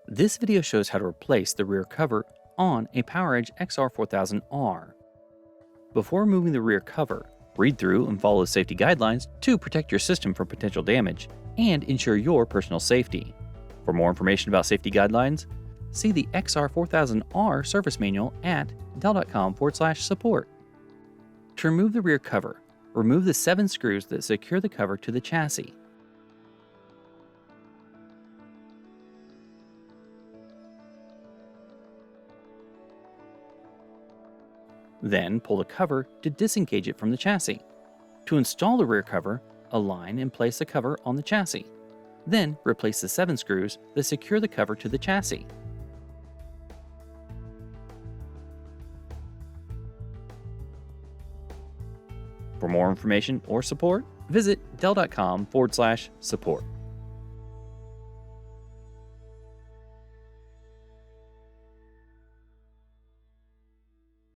This video shows how to replace the rear cover on a PowerEdge XR4000r. Before removing the rear cover, read through and follow the safety guidelines to protect your system from potential damage and ensure your personal safety. For more information about safety guidelines, see the XR4000r service manual at dell.com/support. To remove the rear cover, remove the 7 screws that secure the cover to the chassis. Then pull the cover to disengage it from the chassis. To install the rear cover, align and place the cover on the chassis. Then replace the 7 screws that secure the cover to the chassis. For more information or support, visit dell.com/support.